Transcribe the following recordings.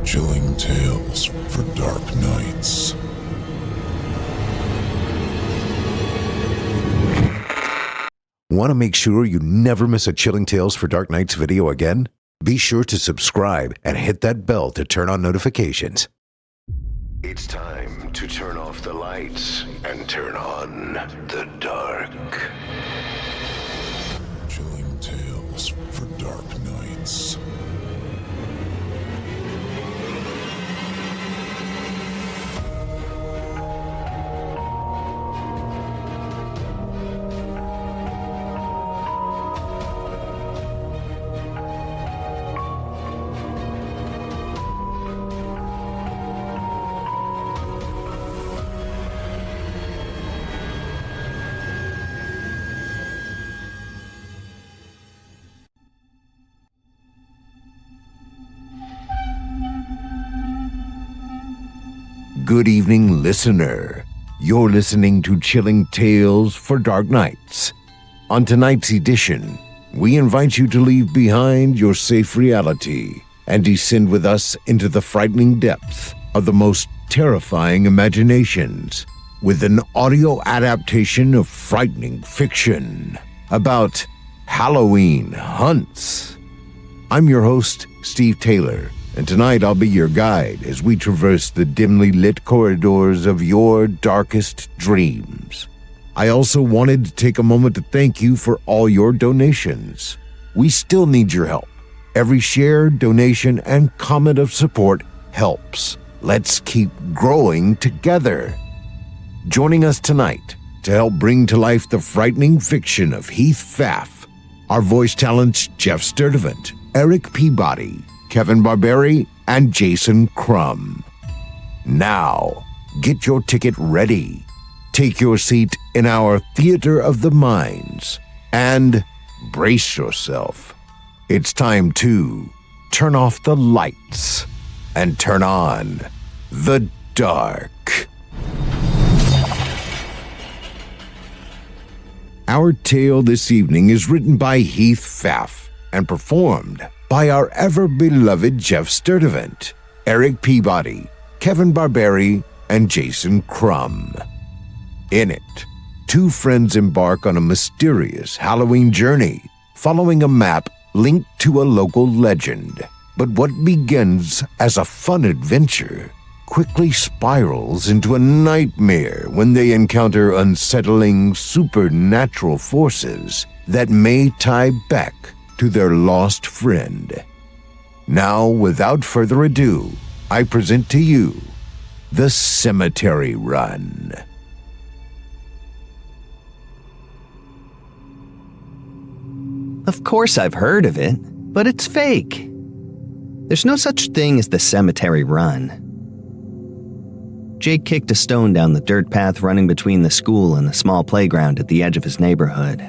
Chilling tales for dark nights. Want to make sure you never miss a Chilling Tales for Dark Nights video again? Be sure to subscribe and hit that bell to turn on notifications. It's time to turn off the lights and turn on the dark. Chilling tales for dark nights. Good evening, listener. You're listening to Chilling Tales for Dark Nights. On tonight's edition, we invite you to leave behind your safe reality and descend with us into the frightening depths of the most terrifying imaginations with an audio adaptation of frightening fiction about Halloween hunts. I'm your host, Steve Taylor, and tonight I'll be your guide as we traverse the dimly lit corridors of your darkest dreams. I also wanted to take a moment to thank you for all your donations. We still need your help. Every share, donation, and comment of support helps. Let's keep growing together. Joining us tonight to help bring to life the frightening fiction of Heath Pfaff, our voice talents Geoff Sturtevant, Erik Peabody, Kevin Barbare, and Jason Crum. Now, get your ticket ready. Take your seat in our Theater of the Minds and brace yourself. It's time to turn off the lights and turn on the dark. Our tale this evening is written by Heath Pfaff and performed by our ever-beloved Geoff Sturtevant, Erik Peabody, Kevin Barbare, and Jason Crum. In it, two friends embark on a mysterious Halloween journey, following a map linked to a local legend. But what begins as a fun adventure quickly spirals into a nightmare when they encounter unsettling supernatural forces that may tie back to their lost friend. Now, without further ado, I present to you The Cemetery Run. Of course I've heard of it, but it's fake. There's no such thing as the Cemetery Run. Jake kicked a stone down the dirt path running between the school and the small playground at the edge of his neighborhood.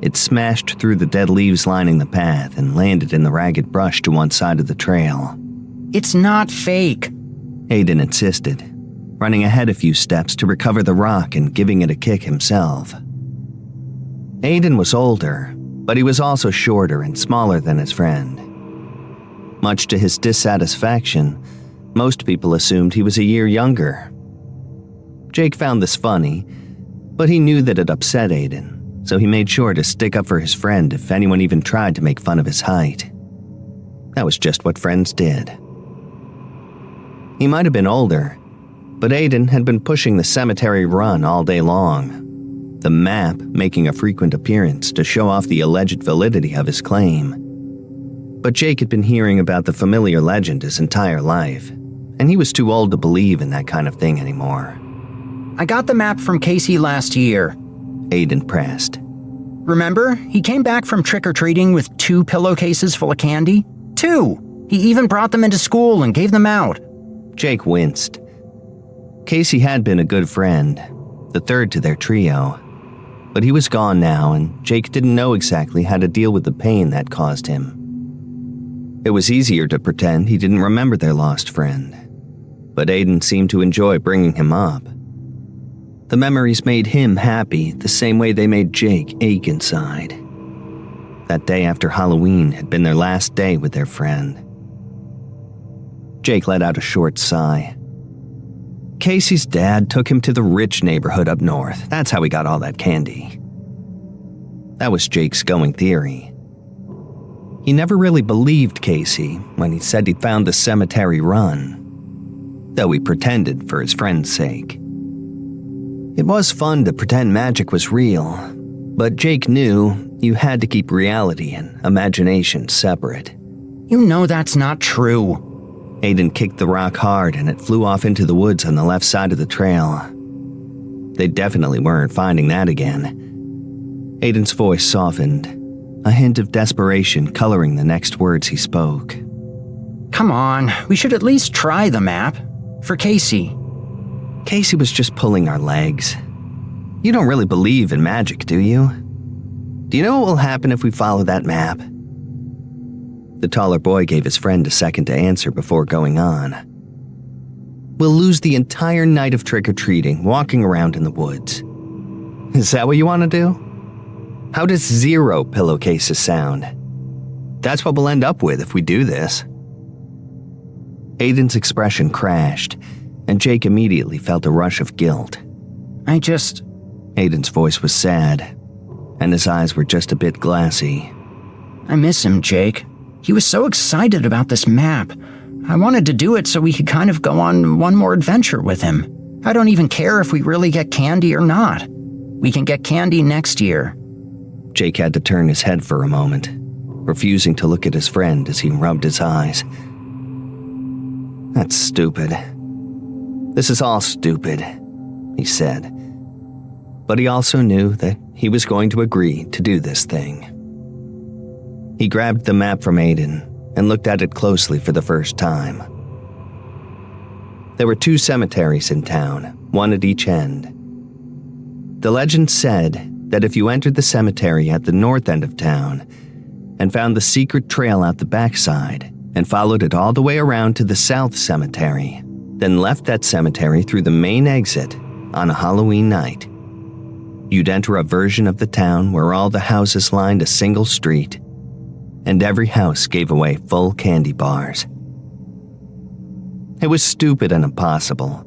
It smashed through the dead leaves lining the path and landed in the ragged brush to one side of the trail. It's not fake, Aiden insisted, running ahead a few steps to recover the rock and giving it a kick himself. Aiden was older, but he was also shorter and smaller than his friend. Much to his dissatisfaction, most people assumed he was a year younger. Jake found this funny, but he knew that it upset Aiden, so he made sure to stick up for his friend if anyone even tried to make fun of his height. That was just what friends did. He might have been older, but Aiden had been pushing the cemetery run all day long, the map making a frequent appearance to show off the alleged validity of his claim. But Jake had been hearing about the familiar legend his entire life, and he was too old to believe in that kind of thing anymore. I got the map from Casey last year, Aiden pressed. Remember? He came back from trick-or-treating with 2 pillowcases full of candy. 2! He even brought them into school and gave them out. Jake winced. Casey had been a good friend, the third to their trio. But he was gone now, and Jake didn't know exactly how to deal with the pain that caused him. It was easier to pretend he didn't remember their lost friend, but Aiden seemed to enjoy bringing him up. The memories made him happy the same way they made Jake ache inside. That day after Halloween had been their last day with their friend. Jake let out a short sigh. Casey's dad took him to the rich neighborhood up north. That's how he got all that candy. That was Jake's going theory. He never really believed Casey when he said he found the cemetery run, though he pretended for his friend's sake. It was fun to pretend magic was real, but Jake knew you had to keep reality and imagination separate. You know that's not true. Aiden kicked the rock hard and it flew off into the woods on the left side of the trail. They definitely weren't finding that again. Aiden's voice softened, a hint of desperation coloring the next words he spoke. Come on, we should at least try the map. For Casey. Casey was just pulling our legs. You don't really believe in magic, do you? Do you know what will happen if we follow that map? The taller boy gave his friend a second to answer before going on. We'll lose the entire night of trick-or-treating, walking around in the woods. Is that what you want to do? How does 0 pillowcases sound? That's what we'll end up with if we do this. Aiden's expression crashed, and Jake immediately felt a rush of guilt. Aiden's voice was sad, and his eyes were just a bit glassy. I miss him, Jake. He was so excited about this map. I wanted to do it so we could kind of go on one more adventure with him. I don't even care if we really get candy or not. We can get candy next year. Jake had to turn his head for a moment, refusing to look at his friend as he rubbed his eyes. That's stupid. This is all stupid, he said. But he also knew that he was going to agree to do this thing. He grabbed the map from Aiden and looked at it closely for the first time. There were 2 cemeteries in town, one at each end. The legend said that if you entered the cemetery at the north end of town and found the secret trail out the backside and followed it all the way around to the south cemetery, then left that cemetery through the main exit on a Halloween night, you'd enter a version of the town where all the houses lined a single street, and every house gave away full candy bars. It was stupid and impossible,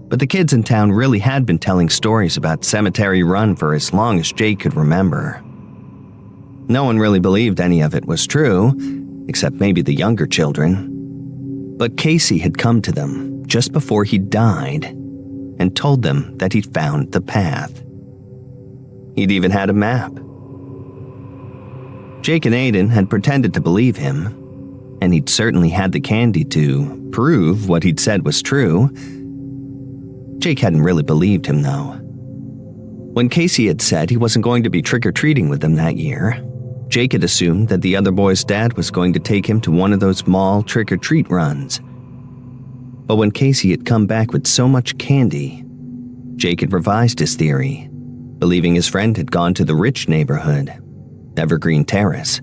but the kids in town really had been telling stories about Cemetery Run for as long as Jake could remember. No one really believed any of it was true, except maybe the younger children. But Casey had come to them just before he died and told them that he'd found the path. He'd even had a map. Jake and Aiden had pretended to believe him, and he'd certainly had the candy to prove what he'd said was true. Jake hadn't really believed him, though. When Casey had said he wasn't going to be trick-or-treating with them that year, Jake had assumed that the other boy's dad was going to take him to one of those mall trick-or-treat runs. But when Casey had come back with so much candy, Jake had revised his theory, believing his friend had gone to the rich neighborhood, Evergreen Terrace.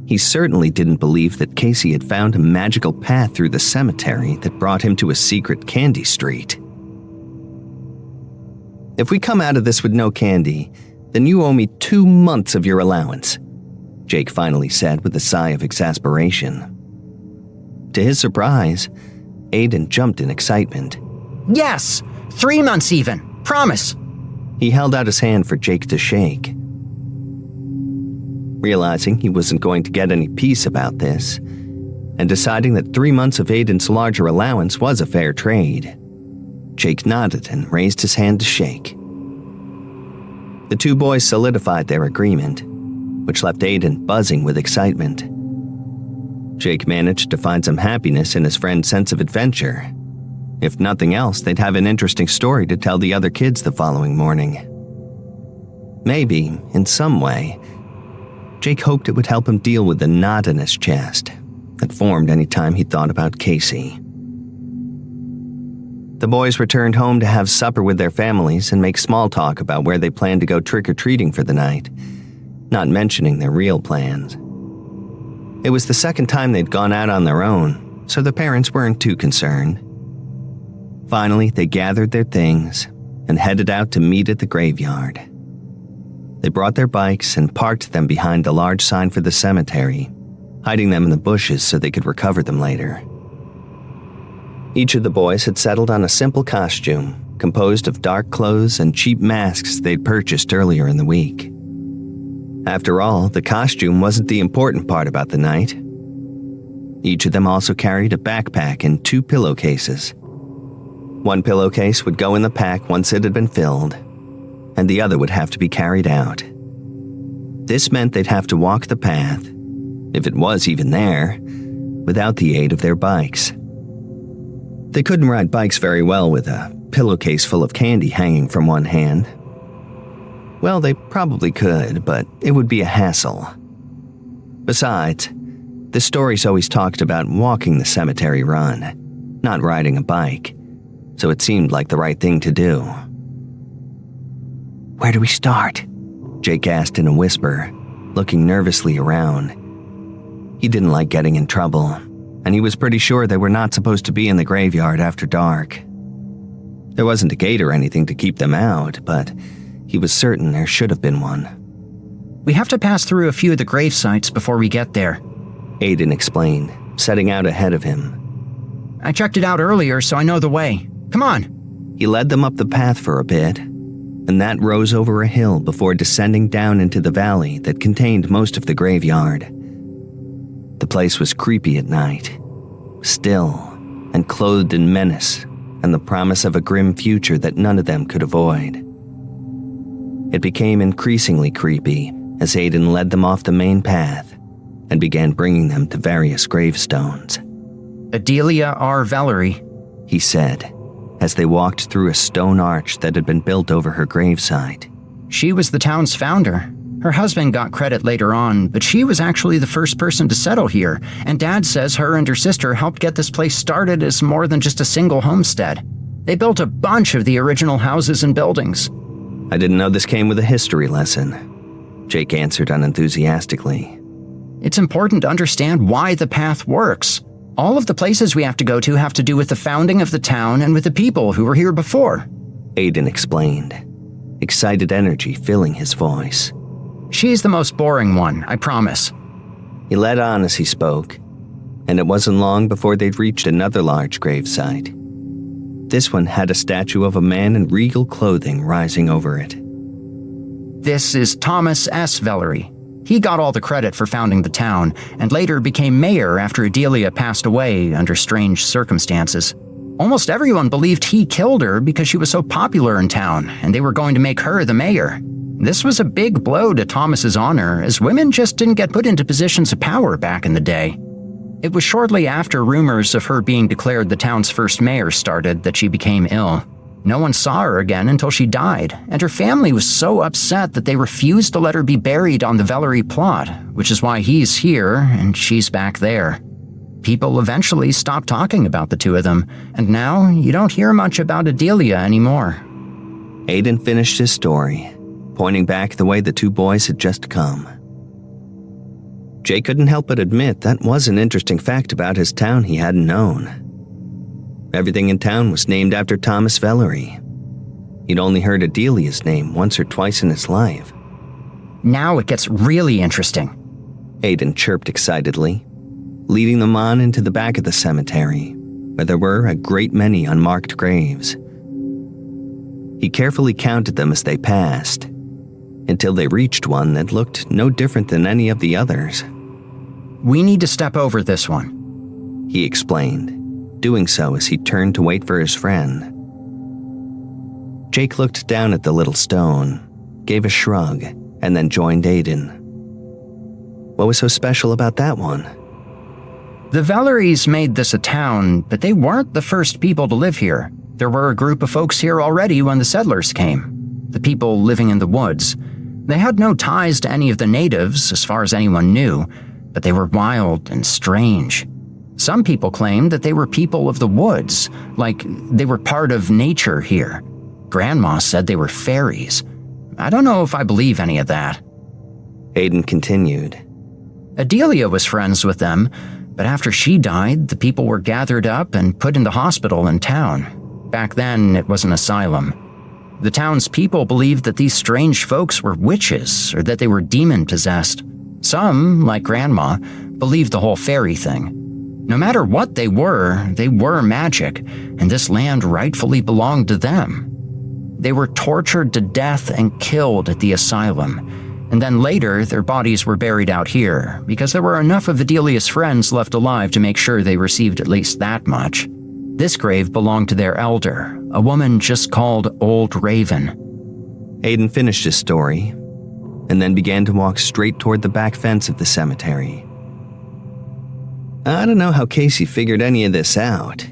He certainly didn't believe that Casey had found a magical path through the cemetery that brought him to a secret candy street. If we come out of this with no candy, then you owe me 2 months of your allowance, Jake finally said with a sigh of exasperation. To his surprise, Aiden jumped in excitement. Yes! 3 months even! Promise! He held out his hand for Jake to shake. Realizing he wasn't going to get any peace about this, and deciding that 3 months of Aiden's larger allowance was a fair trade, Jake nodded and raised his hand to shake. The 2 boys solidified their agreement, which left Aiden buzzing with excitement. Jake managed to find some happiness in his friend's sense of adventure. If nothing else, they'd have an interesting story to tell the other kids the following morning. Maybe, in some way, Jake hoped it would help him deal with the knot in his chest that formed any time he thought about Casey. The boys returned home to have supper with their families and make small talk about where they planned to go trick-or-treating for the night, not mentioning their real plans. It was the second time they'd gone out on their own, so the parents weren't too concerned. Finally, they gathered their things and headed out to meet at the graveyard. They brought their bikes and parked them behind the large sign for the cemetery, hiding them in the bushes so they could recover them later. Each of the boys had settled on a simple costume composed of dark clothes and cheap masks they'd purchased earlier in the week. After all, the costume wasn't the important part about the night. Each of them also carried a backpack and 2 pillowcases. One pillowcase would go in the pack once it had been filled, and the other would have to be carried out. This meant they'd have to walk the path, if it was even there, without the aid of their bikes. They couldn't ride bikes very well with a pillowcase full of candy hanging from one hand. Well, they probably could, but it would be a hassle. Besides, the stories always talked about walking the cemetery run, not riding a bike, so it seemed like the right thing to do. "Where do we start?" Jake asked in a whisper, looking nervously around. He didn't like getting in trouble, and he was pretty sure they were not supposed to be in the graveyard after dark. There wasn't a gate or anything to keep them out, but he was certain there should have been one. "We have to pass through a few of the grave sites before we get there," Aiden explained, setting out ahead of him. "I checked it out earlier, so I know the way. Come on." He led them up the path for a bit, and that rose over a hill before descending down into the valley that contained most of the graveyard. The place was creepy at night, still, and clothed in menace and the promise of a grim future that none of them could avoid. It became increasingly creepy as Aiden led them off the main path and began bringing them to various gravestones. "Adelia R. Valerie," he said, as they walked through a stone arch that had been built over her gravesite. "She was the town's founder. Her husband got credit later on, but she was actually the first person to settle here, and Dad says her and her sister helped get this place started as more than just a single homestead. They built a bunch of the original houses and buildings." "I didn't know this came with a history lesson," Jake answered unenthusiastically. "It's important to understand why the path works. All of the places we have to do with the founding of the town and with the people who were here before," Aiden explained, excited energy filling his voice. "She's the most boring one, I promise." He led on as he spoke, and it wasn't long before they'd reached another large gravesite. This one had a statue of a man in regal clothing rising over it. "This is Thomas S. Valerie. He got all the credit for founding the town, and later became mayor after Adelia passed away under strange circumstances. Almost everyone believed he killed her because she was so popular in town, and they were going to make her the mayor. This was a big blow to Thomas's honor, as women just didn't get put into positions of power back in the day. It was shortly after rumors of her being declared the town's first mayor started that she became ill. No one saw her again until she died, and her family was so upset that they refused to let her be buried on the Valerie plot, which is why he's here and she's back there. People eventually stopped talking about the two of them, and now you don't hear much about Adelia anymore." Aiden finished his story, pointing back the way the two boys had just come. Jay couldn't help but admit that was an interesting fact about his town he hadn't known. Everything in town was named after Thomas Valerie. He'd only heard Adelia's name once or twice in his life. "Now it gets really interesting," Aiden chirped excitedly, leading them on into the back of the cemetery, where there were a great many unmarked graves. He carefully counted them as they passed, until they reached one that looked no different than any of the others. "We need to step over this one," he explained, doing so as he turned to wait for his friend. Jake looked down at the little stone, gave a shrug, and then joined Aiden. What was so special about that one? "The Valeries made this a town, but they weren't the first people to live here. There were a group of folks here already when the settlers came. The people living in the woods. They had no ties to any of the natives, as far as anyone knew, but they were wild and strange. Some people claimed that they were people of the woods, like they were part of nature here. Grandma said they were fairies. I don't know if I believe any of that." Aiden continued. "Adelia was friends with them, but after she died, the people were gathered up and put in the hospital in town. Back then, it was an asylum. The town's people believed that these strange folks were witches or that they were demon-possessed. Some, like Grandma, believed the whole fairy thing. No matter what they were magic, and this land rightfully belonged to them. They were tortured to death and killed at the asylum, and then later their bodies were buried out here because there were enough of Adelia's friends left alive to make sure they received at least that much. This grave belonged to their elder, a woman just called Old Raven. Aiden finished his story and then began to walk straight toward the back fence of the cemetery. I don't know how Casey figured any of this out.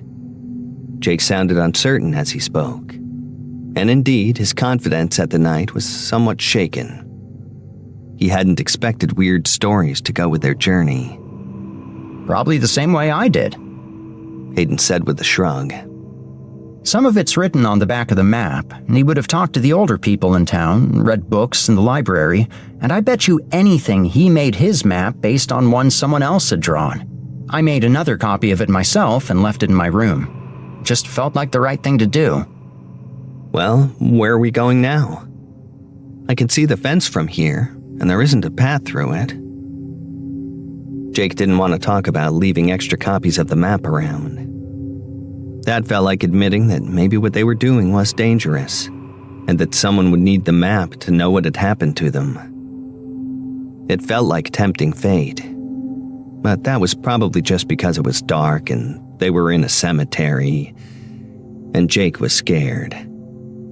Jake sounded uncertain as he spoke, and indeed his confidence at the night was somewhat shaken. He hadn't expected weird stories to go with their journey. Probably the same way I did, Aiden said with a shrug. Some of it's written on the back of the map, and he would have talked to the older people in town, read books in the library, and I bet you anything he made his map based on one someone else had drawn. I made another copy of it myself and left it in my room. Just felt like the right thing to do. Well, where are we going now? I can see the fence from here, and there isn't a path through it. Jake didn't want to talk about leaving extra copies of the map around. That felt like admitting that maybe what they were doing was dangerous, and that someone would need the map to know what had happened to them. It felt like tempting fate. But that was probably just because it was dark and they were in a cemetery, and Jake was scared.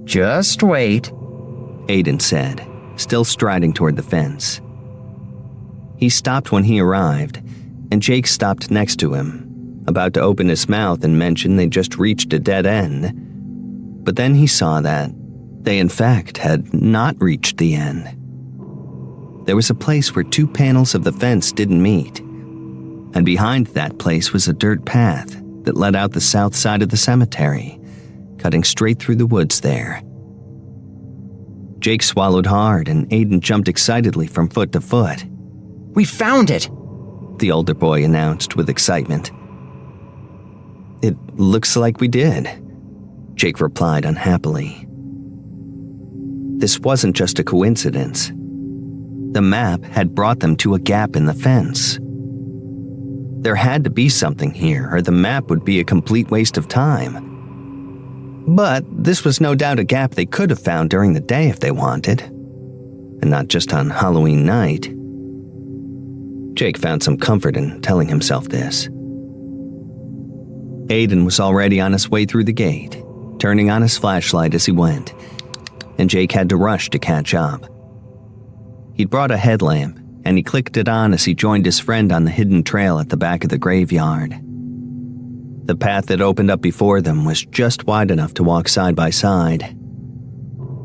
Just wait, Aiden said, still striding toward the fence. He stopped when he arrived, and Jake stopped next to him, about to open his mouth and mention they'd just reached a dead end. But then he saw that they in fact had not reached the end. There was a place where two panels of the fence didn't meet, and behind that place was a dirt path that led out the south side of the cemetery, cutting straight through the woods there. Jake swallowed hard, and Aiden jumped excitedly from foot to foot. We found it, the older boy announced with excitement. It looks like we did, Jake replied unhappily. This wasn't just a coincidence. The map had brought them to a gap in the fence. There had to be something here, or the map would be a complete waste of time. But this was no doubt a gap they could have found during the day if they wanted, and not just on Halloween night. Jake found some comfort in telling himself this. Aiden was already on his way through the gate, turning on his flashlight as he went, and Jake had to rush to catch up. He'd brought a headlamp, and he clicked it on as he joined his friend on the hidden trail at the back of the graveyard. The path that opened up before them was just wide enough to walk side by side.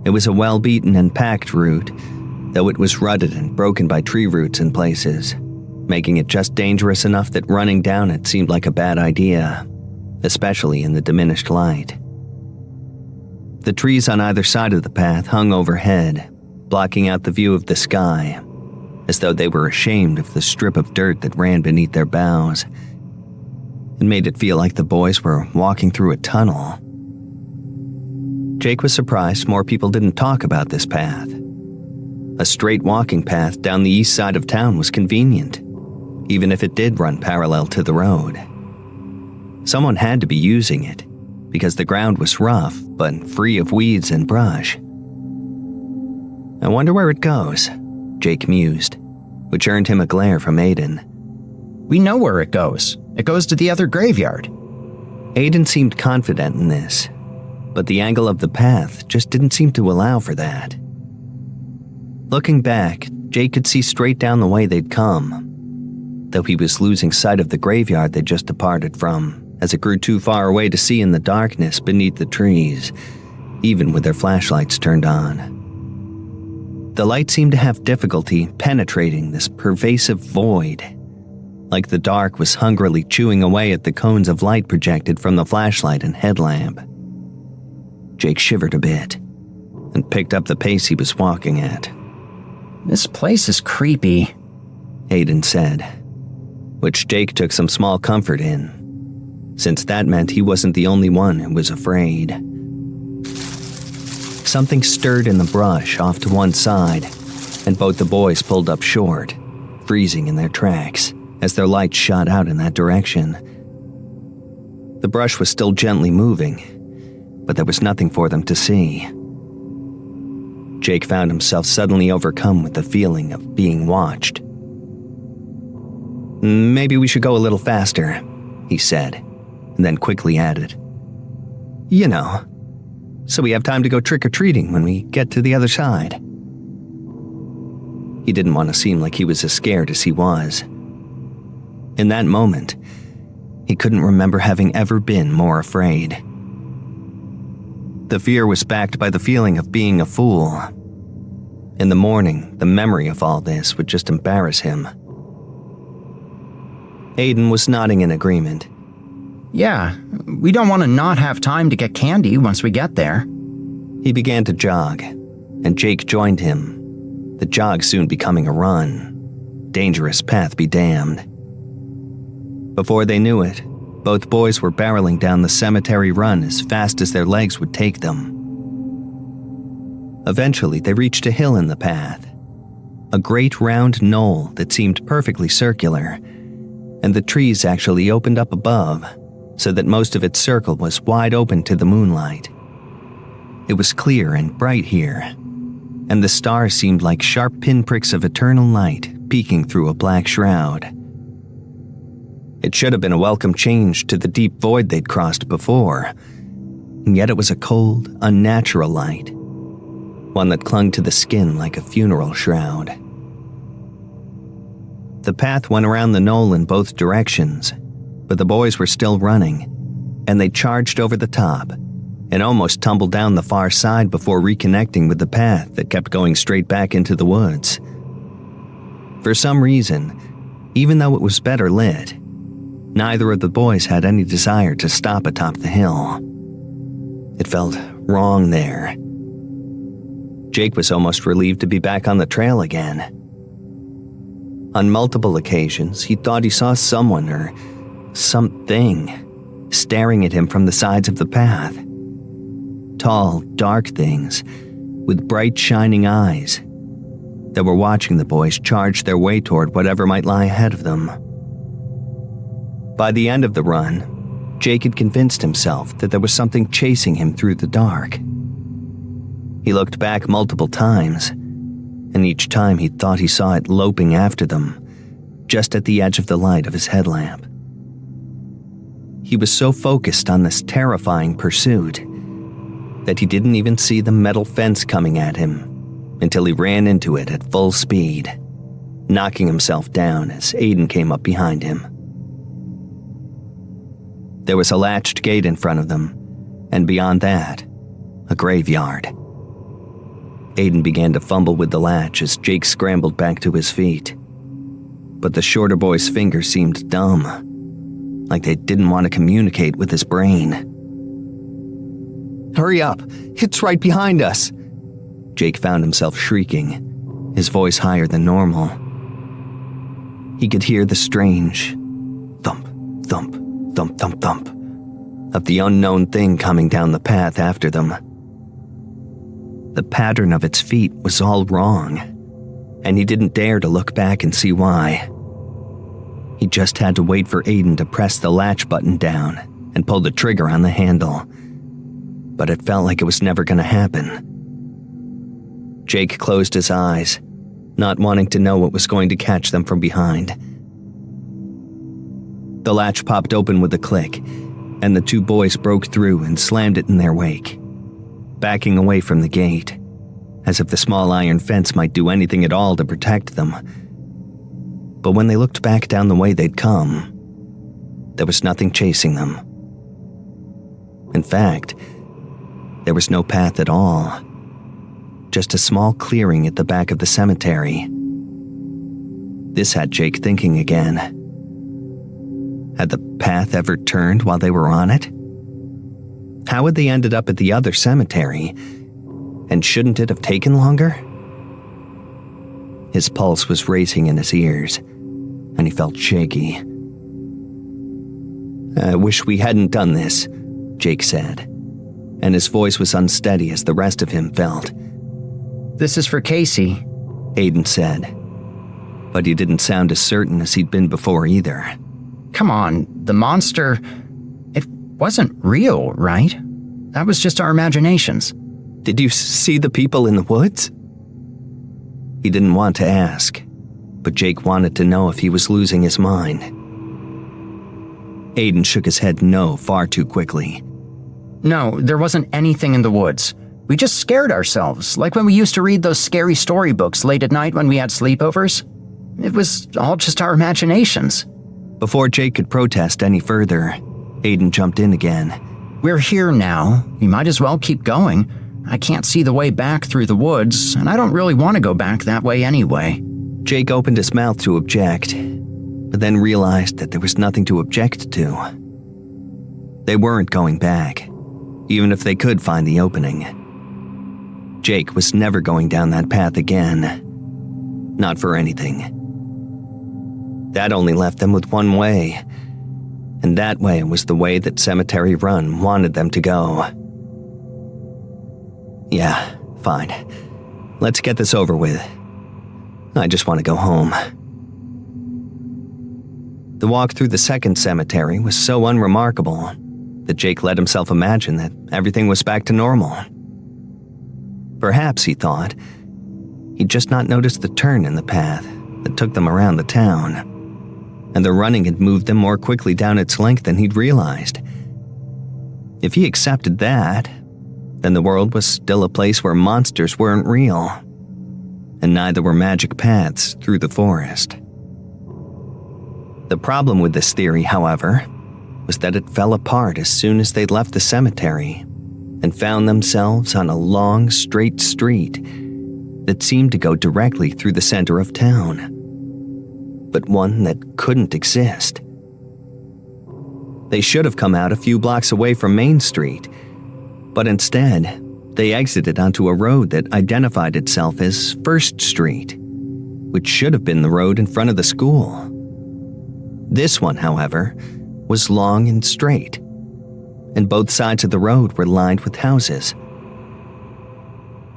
It was a well-beaten and packed route, though it was rutted and broken by tree roots in places, making it just dangerous enough that running down it seemed like a bad idea, especially in the diminished light. The trees on either side of the path hung overhead, blocking out the view of the sky, as though they were ashamed of the strip of dirt that ran beneath their boughs. It made it feel like the boys were walking through a tunnel. Jake was surprised more people didn't talk about this path. A straight walking path down the east side of town was convenient, even if it did run parallel to the road. Someone had to be using it, because the ground was rough but free of weeds and brush. I wonder where it goes, Jake mused, which earned him a glare from Aiden. We know where it goes. It goes to the other graveyard. Aiden seemed confident in this, but the angle of the path just didn't seem to allow for that. Looking back, Jake could see straight down the way they'd come, though he was losing sight of the graveyard they'd just departed from, as it grew too far away to see in the darkness beneath the trees, even with their flashlights turned on. The light seemed to have difficulty penetrating this pervasive void, like the dark was hungrily chewing away at the cones of light projected from the flashlight and headlamp. Jake shivered a bit and picked up the pace he was walking at. This place is creepy, Aiden said, which Jake took some small comfort in, since that meant he wasn't the only one who was afraid. Something stirred in the brush off to one side, and both the boys pulled up short, freezing in their tracks. as their light shot out in that direction. The brush was still gently moving, but there was nothing for them to see. Jake found himself suddenly overcome with the feeling of being watched. "Maybe we should go a little faster," he said, and then quickly added, "You know, so we have time to go trick-or-treating when we get to the other side." He didn't want to seem like he was as scared as he was. In that moment, he couldn't remember having ever been more afraid. The fear was backed by the feeling of being a fool. In the morning, the memory of all this would just embarrass him. Aiden was nodding in agreement. Yeah, we don't want to not have time to get candy once we get there. He began to jog, and Jake joined him, the jog soon becoming a run. Dangerous path be damned. Before they knew it, both boys were barreling down the cemetery run as fast as their legs would take them. Eventually, they reached a hill in the path, a great round knoll that seemed perfectly circular, and the trees actually opened up above, so that most of its circle was wide open to the moonlight. It was clear and bright here, and the stars seemed like sharp pinpricks of eternal light peeking through a black shroud. It should have been a welcome change to the deep void they'd crossed before, and yet it was a cold, unnatural light, one that clung to the skin like a funeral shroud. The path went around the knoll in both directions, but the boys were still running, and they charged over the top and almost tumbled down the far side before reconnecting with the path that kept going straight back into the woods. For some reason, even though it was better lit, neither of the boys had any desire to stop atop the hill. It felt wrong there. Jake was almost relieved to be back on the trail again. On multiple occasions, he thought he saw someone or something staring at him from the sides of the path. Tall, dark things with bright, shining eyes that were watching the boys charge their way toward whatever might lie ahead of them. By the end of the run, Jake had convinced himself that there was something chasing him through the dark. He looked back multiple times, and each time he thought he saw it loping after them, just at the edge of the light of his headlamp. He was so focused on this terrifying pursuit that he didn't even see the metal fence coming at him until he ran into it at full speed, knocking himself down as Aiden came up behind him. There was a latched gate in front of them, and beyond that, a graveyard. Aiden began to fumble with the latch as Jake scrambled back to his feet. But the shorter boy's fingers seemed dumb, like they didn't want to communicate with his brain. "Hurry up! It's right behind us!" Jake found himself shrieking, his voice higher than normal. He could hear the strange thump, thump, thump, thump, thump of the unknown thing coming down the path after them. The pattern of its feet was all wrong, and he didn't dare to look back and see why. He just had to wait for Aiden to press the latch button down and pull the trigger on the handle. But it felt like it was never going to happen. Jake closed his eyes, not wanting to know what was going to catch them from behind. The latch popped open with a click, and the two boys broke through and slammed it in their wake, backing away from the gate, as if the small iron fence might do anything at all to protect them. But when they looked back down the way they'd come, there was nothing chasing them. In fact, there was no path at all, just a small clearing at the back of the cemetery. This had Jake thinking again. Had the path ever turned while they were on it? How had they ended up at the other cemetery? And shouldn't it have taken longer? His pulse was racing in his ears, and he felt shaky. "I wish we hadn't done this," Jake said, and his voice was unsteady as the rest of him felt. This is for Casey, Aiden said. but he didn't sound as certain as he'd been before either. Come on, the monster... It wasn't real, right? That was just our imaginations. Did you see the people in the woods? He didn't want to ask, but Jake wanted to know if he was losing his mind. Aiden shook his head no far too quickly. No, there wasn't anything in the woods. We just scared ourselves, like when we used to read those scary storybooks late at night when we had sleepovers. It was all just our imaginations. Before Jake could protest any further, Aiden jumped in again. We're here now. We might as well keep going. I can't see the way back through the woods, and I don't really want to go back that way anyway. Jake opened his mouth to object, but then realized that there was nothing to object to. They weren't going back, even if they could find the opening. Jake was never going down that path again. Not for anything. That only left them with one way, and that way was the way that Cemetery Run wanted them to go. Yeah, fine. Let's get this over with. I just want to go home. The walk through the second cemetery was so unremarkable that Jake let himself imagine that everything was back to normal. Perhaps, he thought, he'd just not noticed the turn in the path that took them around the town, and the running had moved them more quickly down its length than he'd realized. If he accepted that, then the world was still a place where monsters weren't real, and neither were magic paths through the forest. The problem with this theory, however, was that it fell apart as soon as they'd left the cemetery and found themselves on a long, straight street that seemed to go directly through the center of town, but one that couldn't exist. They should have come out a few blocks away from Main Street, but instead, they exited onto a road that identified itself as First Street, which should have been the road in front of the school. This one, however, was long and straight, and both sides of the road were lined with houses.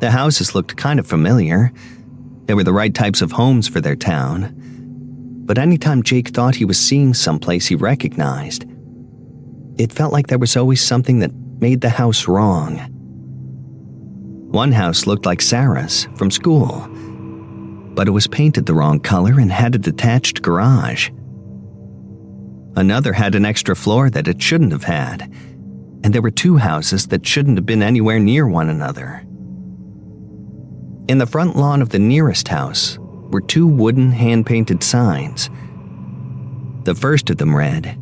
The houses looked kind of familiar. They were the right types of homes for their town, but anytime Jake thought he was seeing someplace he recognized, it felt like there was always something that made the house wrong. One house looked like Sarah's from school, but it was painted the wrong color and had a detached garage. Another had an extra floor that it shouldn't have had, and there were two houses that shouldn't have been anywhere near one another. In the front lawn of the nearest house were two wooden hand-painted signs. The first of them read,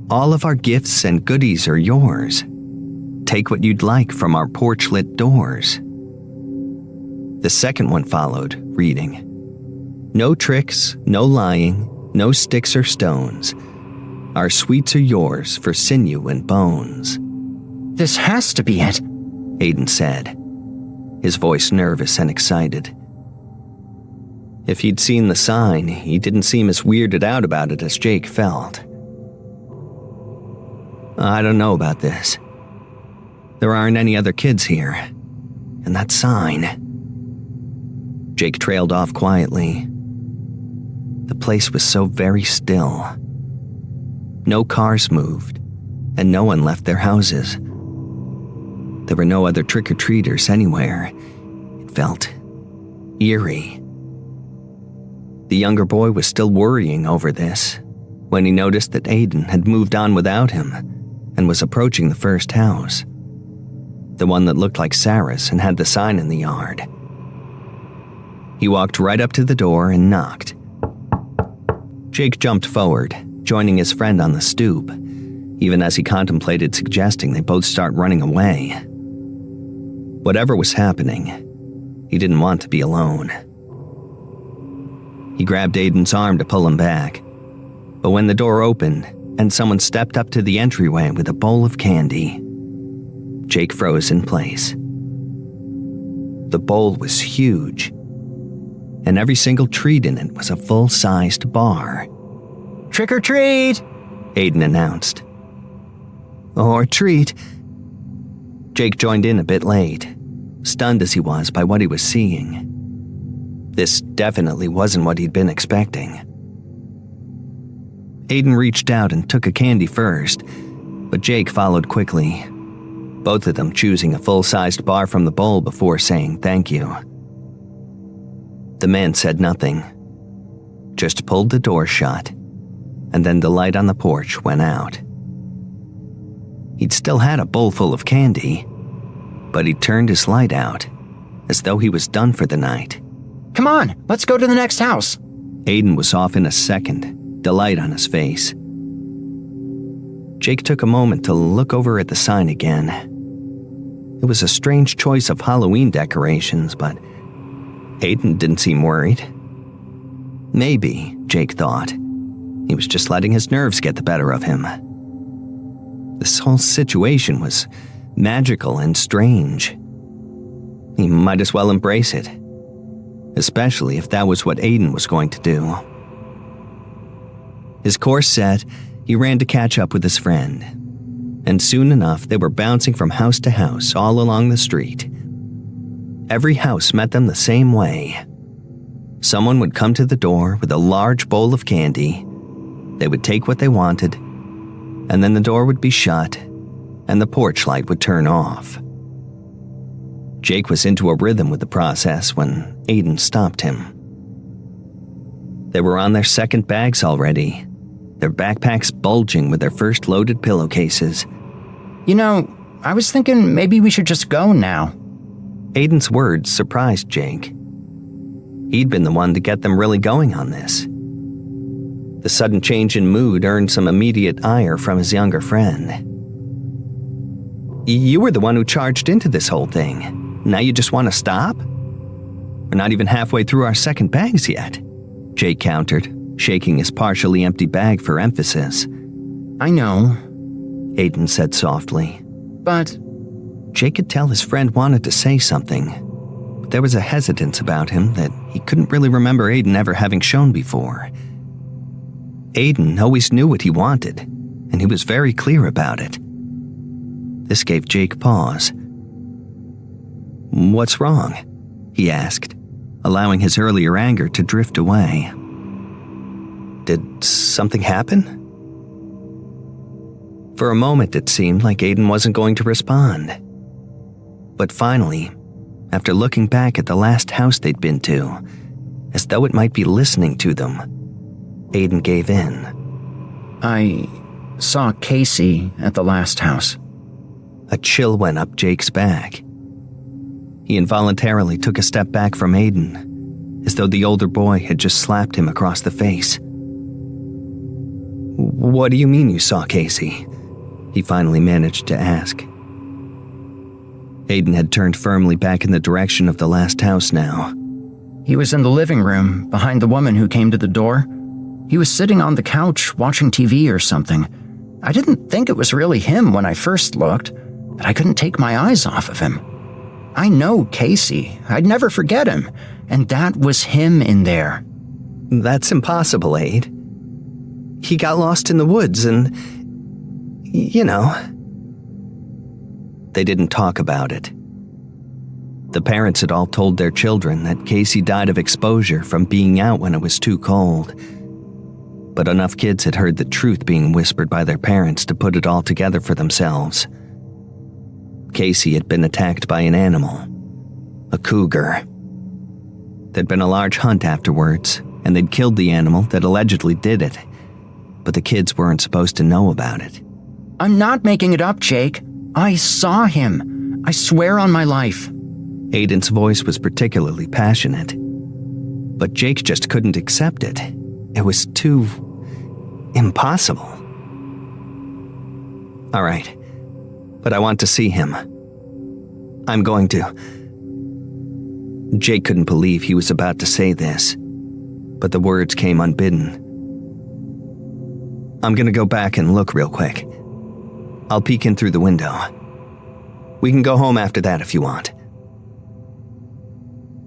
"All of our gifts and goodies are yours. Take what you'd like from our porch-lit doors." The second one followed, reading, "No tricks, no lying, no sticks or stones. Our sweets are yours for sinew and bones." This has to be it, Aiden said, his voice nervous and excited. If he'd seen the sign, he didn't seem as weirded out about it as Jake felt. "I don't know about this. There aren't any other kids here. And that sign..." Jake trailed off quietly. The place was so very still. No cars moved, and no one left their houses. There were no other trick-or-treaters anywhere. It felt eerie. The younger boy was still worrying over this when he noticed that Aiden had moved on without him and was approaching the first house, the one that looked like Sarah's and had the sign in the yard. He walked right up to the door and knocked. Jake jumped forward, joining his friend on the stoop, even as he contemplated suggesting they both start running away. Whatever was happening, he didn't want to be alone. He grabbed Aiden's arm to pull him back, but when the door opened and someone stepped up to the entryway with a bowl of candy, Jake froze in place. The bowl was huge, and every single treat in it was a full-sized bar. Trick or treat, Aiden announced. Or treat. Jake joined in a bit late, stunned as he was by what he was seeing. This definitely wasn't what he'd been expecting. Aiden reached out and took a candy first, but Jake followed quickly, both of them choosing a full-sized bar from the bowl before saying thank you. The man said nothing, just pulled the door shut, and then the light on the porch went out. He'd still had a bowl full of candy, but he turned his light out, as though he was done for the night. Come on, let's go to the next house. Aiden was off in a second, delight on his face. Jake took a moment to look over at the sign again. It was a strange choice of Halloween decorations, but Aiden didn't seem worried. Maybe, Jake thought, he was just letting his nerves get the better of him. This whole situation was magical and strange. He might as well embrace it, especially if that was what Aiden was going to do. His course set, he ran to catch up with his friend, and soon enough they were bouncing from house to house all along the street. Every house met them the same way. Someone would come to the door with a large bowl of candy. They would take what they wanted, and then the door would be shut, and the porch light would turn off. Jake was into a rhythm with the process when Aiden stopped him. They were on their second bags already, their backpacks bulging with their first loaded pillowcases. You know, I was thinking maybe we should just go now. Aiden's words surprised Jake. He'd been the one to get them really going on this. The sudden change in mood earned some immediate ire from his younger friend. You were the one who charged into this whole thing. Now you just want to stop? We're not even halfway through our second bags yet, Jake countered, shaking his partially empty bag for emphasis. I know, Aiden said softly. But Jake could tell his friend wanted to say something, but there was a hesitance about him that he couldn't really remember Aiden ever having shown before. Aiden always knew what he wanted, and he was very clear about it. This gave Jake pause. What's wrong? He asked, allowing his earlier anger to drift away. Did something happen? For a moment it seemed like Aiden wasn't going to respond. But finally, after looking back at the last house they'd been to, as though it might be listening to them, Aiden gave in. I saw Casey at the last house. A chill went up Jake's back. He involuntarily took a step back from Aiden, as though the older boy had just slapped him across the face. What do you mean you saw Casey? He finally managed to ask. Aiden had turned firmly back in the direction of the last house now. He was in the living room, behind the woman who came to the door. He was sitting on the couch watching TV or something. I didn't think it was really him when I first looked, but I couldn't take my eyes off of him. I know Casey. I'd never forget him, and that was him in there. That's impossible, Aid. He got lost in the woods and, They didn't talk about it. The parents had all told their children that Casey died of exposure from being out when it was too cold. But enough kids had heard the truth being whispered by their parents to put it all together for themselves. Casey had been attacked by an animal, a cougar. There'd been a large hunt afterwards, and they'd killed the animal that allegedly did it, but the kids weren't supposed to know about it. I'm not making it up, Jake. I saw him. I swear on my life. Aiden's voice was particularly passionate, but Jake just couldn't accept it. It was too impossible. All right, but I want to see him. I'm going to. Jake couldn't believe he was about to say this, but the words came unbidden. I'm going to go back and look real quick. I'll peek in through the window. We can go home after that if you want.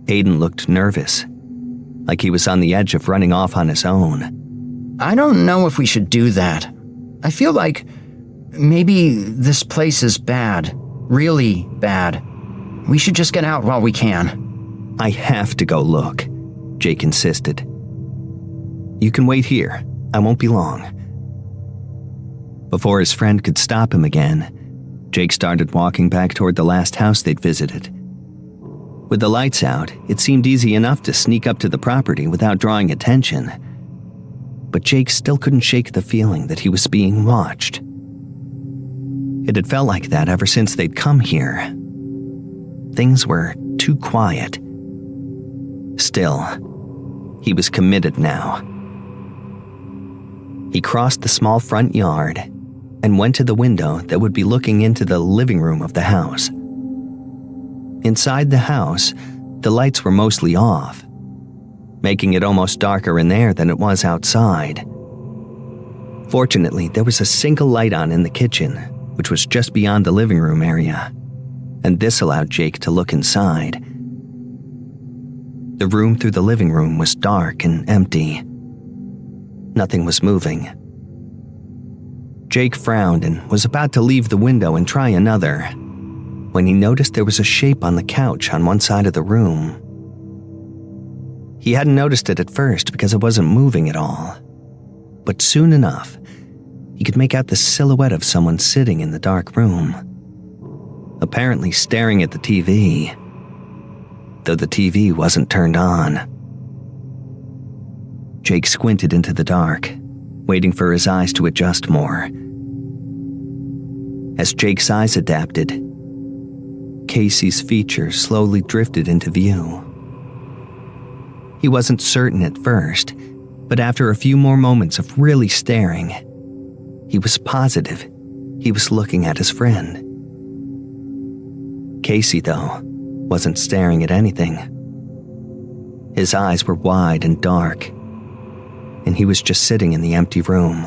Aiden looked nervous, like he was on the edge of running off on his own. I don't know if we should do that. I feel like maybe this place is bad, really bad. We should just get out while we can. I have to go look, Jake insisted. "You can wait here. I won't be long." Before his friend could stop him again, Jake started walking back toward the last house they'd visited. With the lights out, it seemed easy enough to sneak up to the property without drawing attention. But Jake still couldn't shake the feeling that he was being watched. It had felt like that ever since they'd come here. Things were too quiet. Still, he was committed now. He crossed the small front yard and went to the window that would be looking into the living room of the house. Inside the house, the lights were mostly off, making it almost darker in there than it was outside. Fortunately, there was a single light on in the kitchen, which was just beyond the living room area, and this allowed Jake to look inside. The room through the living room was dark and empty. Nothing was moving. Jake frowned and was about to leave the window and try another, when he noticed there was a shape on the couch on one side of the room. He hadn't noticed it at first because it wasn't moving at all, but soon enough, he could make out the silhouette of someone sitting in the dark room, apparently staring at the TV, though the TV wasn't turned on. Jake squinted into the dark, waiting for his eyes to adjust more. As Jake's eyes adapted, Casey's features slowly drifted into view. He wasn't certain at first, but after a few more moments of really staring, he was positive he was looking at his friend. Casey, though, wasn't staring at anything. His eyes were wide and dark, and he was just sitting in the empty room.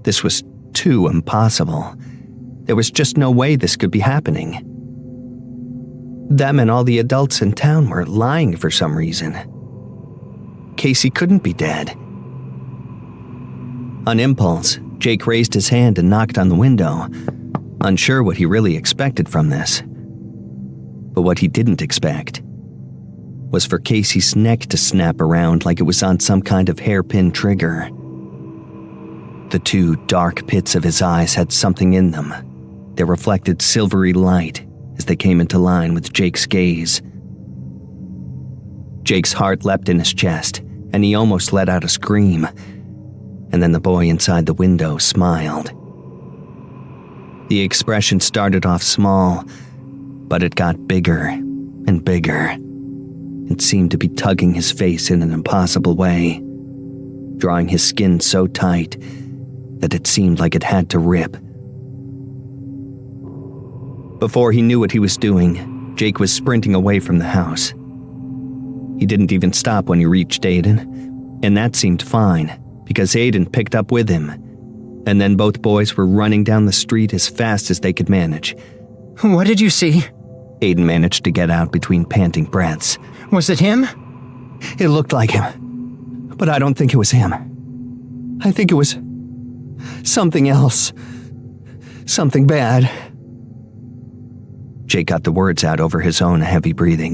This was too impossible. There was just no way this could be happening. Them and all the adults in town were lying for some reason. Casey couldn't be dead. On impulse, Jake raised his hand and knocked on the window, unsure what he really expected from this. But what he didn't expect was for Casey's neck to snap around like it was on some kind of hairpin trigger. The two dark pits of his eyes had something in them. They reflected silvery light as they came into line with Jake's gaze. Jake's heart leapt in his chest, and he almost let out a scream. And then the boy inside the window smiled. The expression started off small, but it got bigger and bigger. It seemed to be tugging his face in an impossible way, drawing his skin so tight that it seemed like it had to rip. Before he knew what he was doing, Jake was sprinting away from the house. He didn't even stop when he reached Aiden, and that seemed fine, because Aiden picked up with him, and then both boys were running down the street as fast as they could manage. What did you see? Aiden managed to get out between panting breaths. Was it him? It looked like him, but I don't think it was him. I think it was something else. Something bad. Jake got the words out over his own heavy breathing.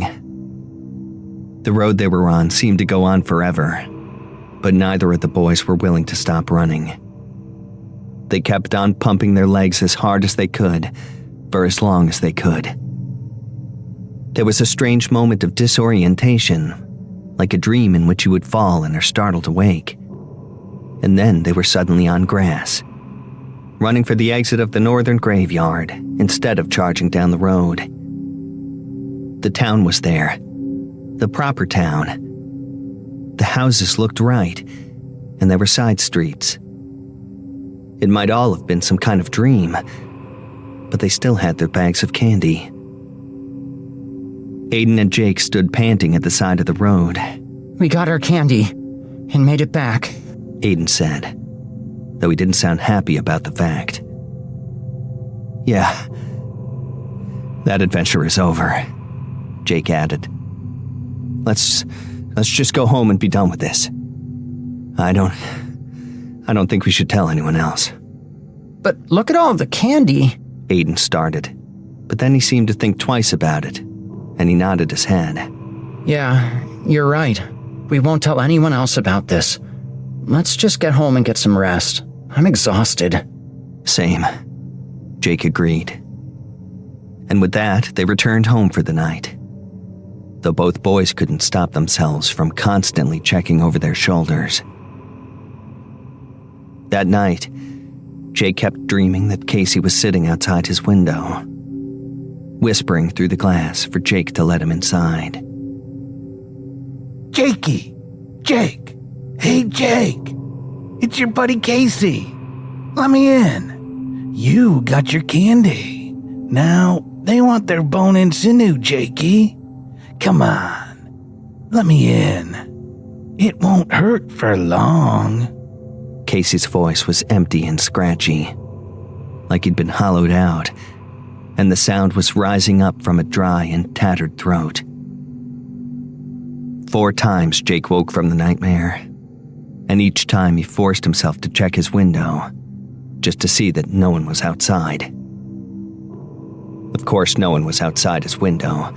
The road they were on seemed to go on forever, but neither of the boys were willing to stop running. They kept on pumping their legs as hard as they could, for as long as they could. There was a strange moment of disorientation, like a dream in which you would fall and are startled awake. And then they were suddenly on grass, running for the exit of the northern graveyard instead of charging down the road. The town was there, the proper town. The houses looked right, and there were side streets. It might all have been some kind of dream, but they still had their bags of candy. Aiden and Jake stood panting at the side of the road. We got our candy and made it back, Aiden said, though he didn't sound happy about the fact. Yeah, that adventure is over, Jake added. Let's just go home and be done with this. I don't think we should tell anyone else. But look at all the candy, Aiden started, but then he seemed to think twice about it, and he nodded his head. Yeah, you're right. We won't tell anyone else about this. Let's just get home and get some rest. I'm exhausted. Same, Jake agreed. And with that, they returned home for the night. Though both boys couldn't stop themselves from constantly checking over their shoulders. That night, Jake kept dreaming that Casey was sitting outside his window, whispering through the glass for Jake to let him inside. Jakey! Jake! Hey, Jake! It's your buddy Casey! Let me in! You got your candy. Now, they want their bone and sinew, Jakey. Come on. Let me in. It won't hurt for long. Casey's voice was empty and scratchy, like he'd been hollowed out, and the sound was rising up from a dry and tattered throat. 4 times Jake woke from the nightmare, and each time he forced himself to check his window, just to see that no one was outside. Of course, no one was outside his window.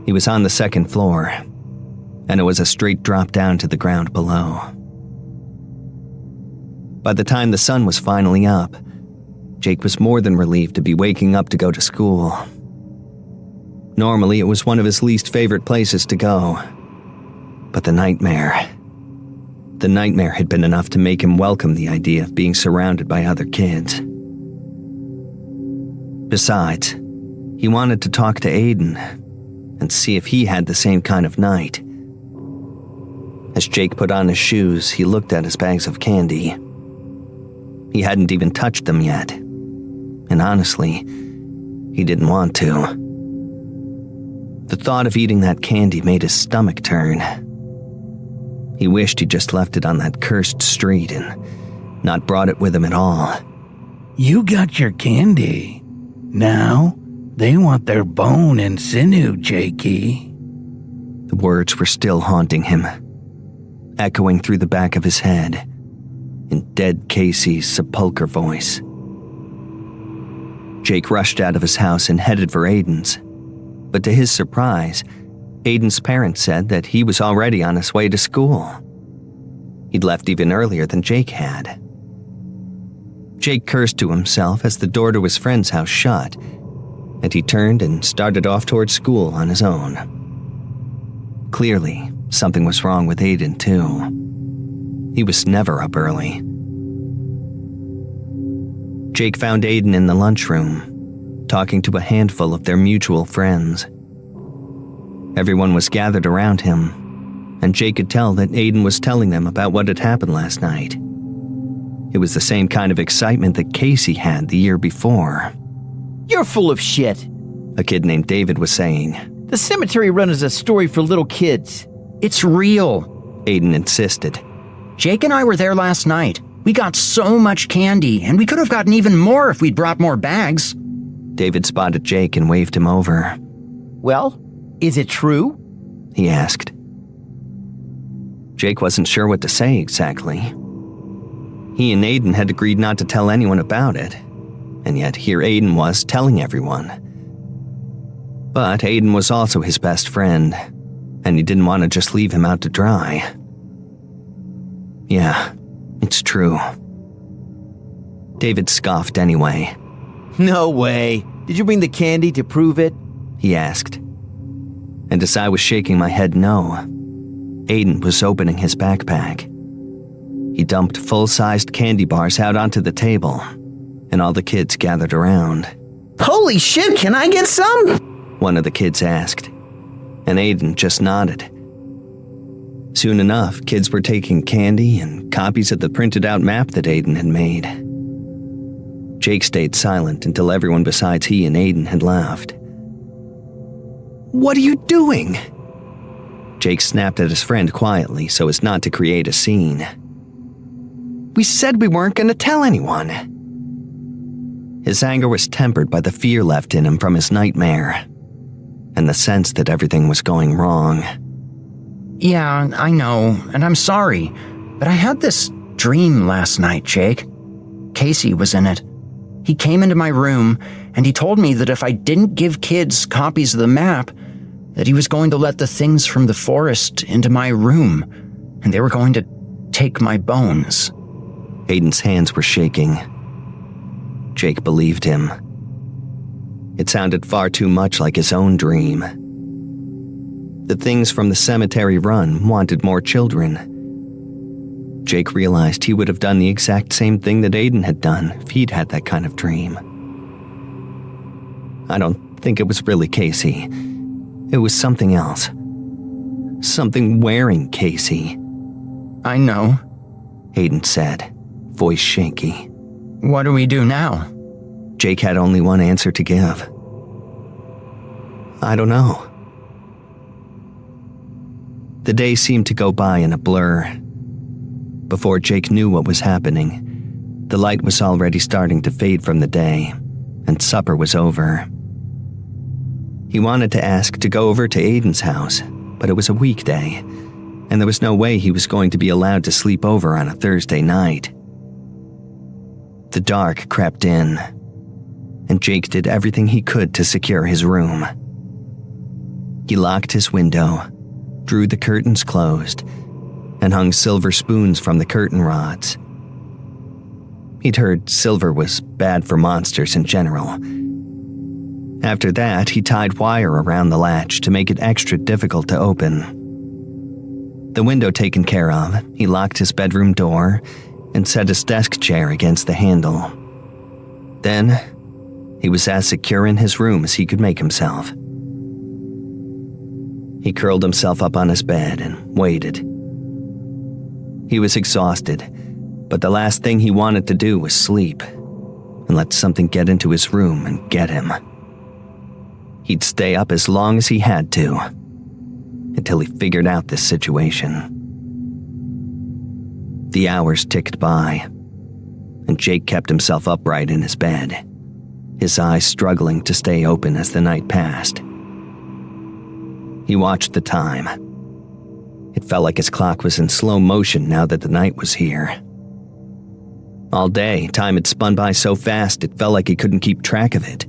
He was on the 2nd floor, and it was a straight drop down to the ground below. By the time the sun was finally up, Jake was more than relieved to be waking up to go to school. Normally, it was one of his least favorite places to go. But the nightmare had been enough to make him welcome the idea of being surrounded by other kids. Besides, he wanted to talk to Aiden and see if he had the same kind of night. As Jake put on his shoes, he looked at his bags of candy. He hadn't even touched them yet, and honestly, he didn't want to. The thought of eating that candy made his stomach turn. He wished he'd just left it on that cursed street and not brought it with him at all. You got your candy. Now, they want their bone and sinew, Jakey. The words were still haunting him, echoing through the back of his head, in dead Casey's sepulchre voice. Jake rushed out of his house and headed for Aiden's, but to his surprise, Aiden's parents said that he was already on his way to school. He'd left even earlier than Jake had. Jake cursed to himself as the door to his friend's house shut, and he turned and started off towards school on his own. Clearly, something was wrong with Aiden, too. He was never up early. Jake found Aiden in the lunchroom, talking to a handful of their mutual friends. Everyone was gathered around him, and Jake could tell that Aiden was telling them about what had happened last night. It was the same kind of excitement that Casey had the year before. You're full of shit, a kid named David was saying. The cemetery run is a story for little kids. It's real, Aiden insisted. Jake and I were there last night. We got so much candy, and we could have gotten even more if we'd brought more bags. David spotted Jake and waved him over. Well, is it true? He asked. Jake wasn't sure what to say exactly. He and Aiden had agreed not to tell anyone about it, and yet here Aiden was telling everyone. But Aiden was also his best friend, and he didn't want to just leave him out to dry. Yeah, it's true. David scoffed anyway. No way. Did you bring the candy to prove it? He asked. And as I was shaking my head no, Aiden was opening his backpack. He dumped full-sized candy bars out onto the table, and all the kids gathered around. Holy shit, can I get some? One of the kids asked, and Aiden just nodded. Soon enough, kids were taking candy and copies of the printed-out map that Aiden had made. Jake stayed silent until everyone besides he and Aiden had left. "What are you doing?" Jake snapped at his friend quietly so as not to create a scene. "We said we weren't going to tell anyone." His anger was tempered by the fear left in him from his nightmare, and the sense that everything was going wrong. Yeah, I know, and I'm sorry, but I had this dream last night, Jake. Casey was in it. He came into my room, and he told me that if I didn't give kids copies of the map, that he was going to let the things from the forest into my room, and they were going to take my bones. Aiden's hands were shaking. Jake believed him. It sounded far too much like his own dream. The things from the cemetery run wanted more children. Jake realized he would have done the exact same thing that Aiden had done if he'd had that kind of dream. I don't think it was really Casey. It was something else. Something wearing Casey. I know, Aiden said, voice shaky. What do we do now? Jake had only one answer to give. I don't know. The day seemed to go by in a blur. Before Jake knew what was happening, the light was already starting to fade from the day, and supper was over. He wanted to ask to go over to Aiden's house, but it was a weekday, and there was no way he was going to be allowed to sleep over on a Thursday night. The dark crept in, and Jake did everything he could to secure his room. He locked his window, drew the curtains closed, and hung silver spoons from the curtain rods. He'd heard silver was bad for monsters in general. After that, he tied wire around the latch to make it extra difficult to open. The window taken care of, he locked his bedroom door and set his desk chair against the handle. Then, he was as secure in his room as he could make himself. He curled himself up on his bed and waited. He was exhausted, but the last thing he wanted to do was sleep and let something get into his room and get him. He'd stay up as long as he had to, until he figured out this situation. The hours ticked by, and Jake kept himself upright in his bed, his eyes struggling to stay open as the night passed. He watched the time. It felt like his clock was in slow motion now that the night was here. All day, time had spun by so fast it felt like he couldn't keep track of it.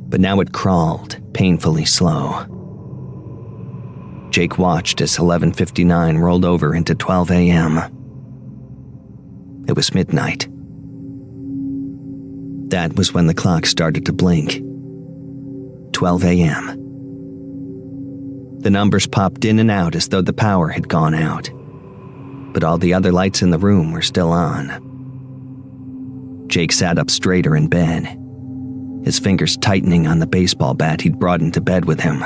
But now it crawled, painfully slow. Jake watched as 11:59 rolled over into 12 a.m. It was midnight. That was when the clock started to blink. 12 a.m. The numbers popped in and out as though the power had gone out, but all the other lights in the room were still on. Jake sat up straighter in bed, his fingers tightening on the baseball bat he'd brought into bed with him.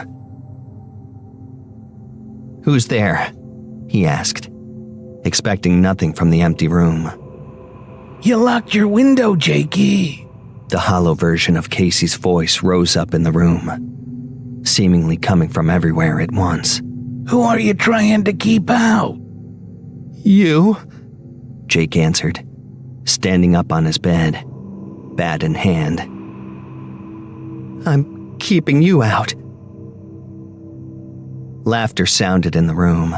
"Who's there?" he asked, expecting nothing from the empty room. You locked your window, Jakey. The hollow version of Casey's voice rose up in the room, seemingly coming from everywhere at once. Who are you trying to keep out? You, Jake answered, standing up on his bed, bat in hand. I'm keeping you out. Laughter sounded in the room,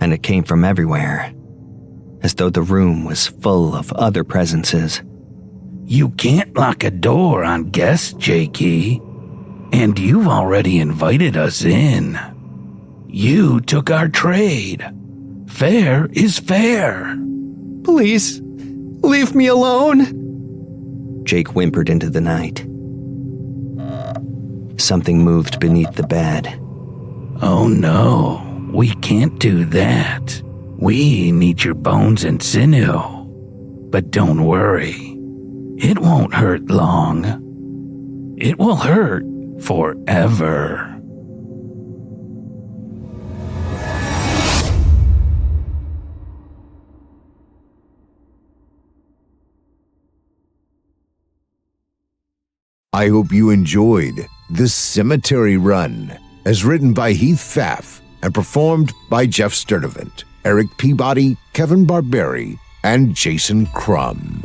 and it came from everywhere, as though the room was full of other presences. You can't lock a door on guests, Jakey. And you've already invited us in. You took our trade. Fair is fair. Please, leave me alone. Jake whimpered into the night. Something moved beneath the bed. Oh no, we can't do that. We need your bones and sinew. But don't worry, it won't hurt long. It will hurt forever. I hope you enjoyed The Cemetery Run, as written by Heath Pfaff and performed by Geoff Sturtevant, Erik Peabody, Kevin Barbare, and Jason Crum.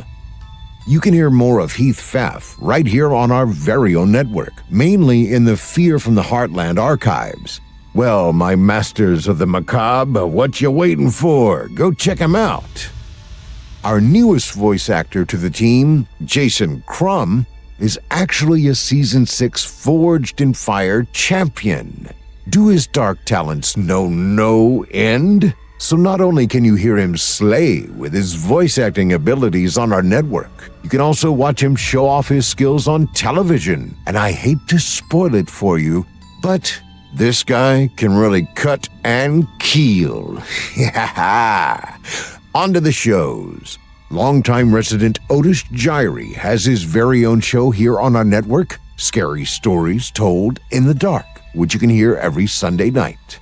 You can hear more of Heath Pfaff right here on our very own network, mainly in the Fear from the Heartland archives. Well, my masters of the macabre, what you waiting for? Go check them out. Our newest voice actor to the team, Jason Crum, is actually a Season 6 Forged in Fire champion. Do his dark talents know no end? So not only can you hear him slay with his voice acting abilities on our network, you can also watch him show off his skills on television. And I hate to spoil it for you, but this guy can really cut and keel. On to the shows. Longtime resident Otis Gyrie has his very own show here on our network, Scary Stories Told in the Dark, which you can hear every Sunday night.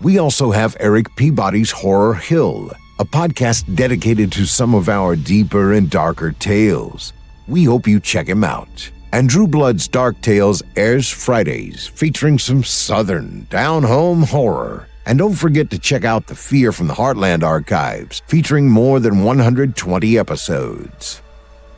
We also have Erik Peabody's Horror Hill, a podcast dedicated to some of our deeper and darker tales. We hope you check him out. And Drew Blood's Dark Tales airs Fridays, featuring some southern, down-home horror. And don't forget to check out the Fear from the Heartland archives, featuring more than 120 episodes.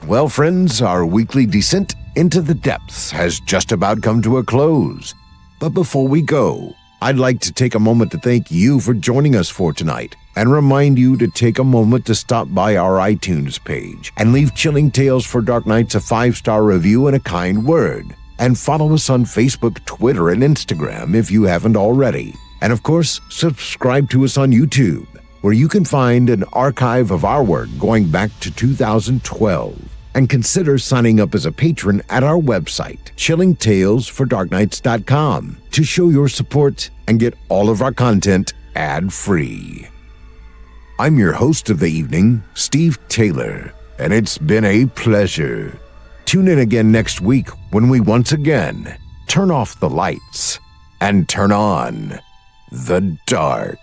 Well, friends, our weekly descent into the depths has just about come to a close. But before we go, I'd like to take a moment to thank you for joining us for tonight, and remind you to take a moment to stop by our iTunes page and leave Chilling Tales for Dark Nights a 5-star review and a kind word. And follow us on Facebook, Twitter, and Instagram if you haven't already. And of course, subscribe to us on YouTube, where you can find an archive of our work going back to 2012. And consider signing up as a patron at our website, chillingtalesfordarknights.com, to show your support and get all of our content ad-free. I'm your host of the evening, Steve Taylor, and it's been a pleasure. Tune in again next week when we once again turn off the lights and turn on the dark.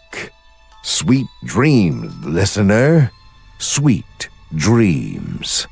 Sweet dreams, listener. Sweet dreams.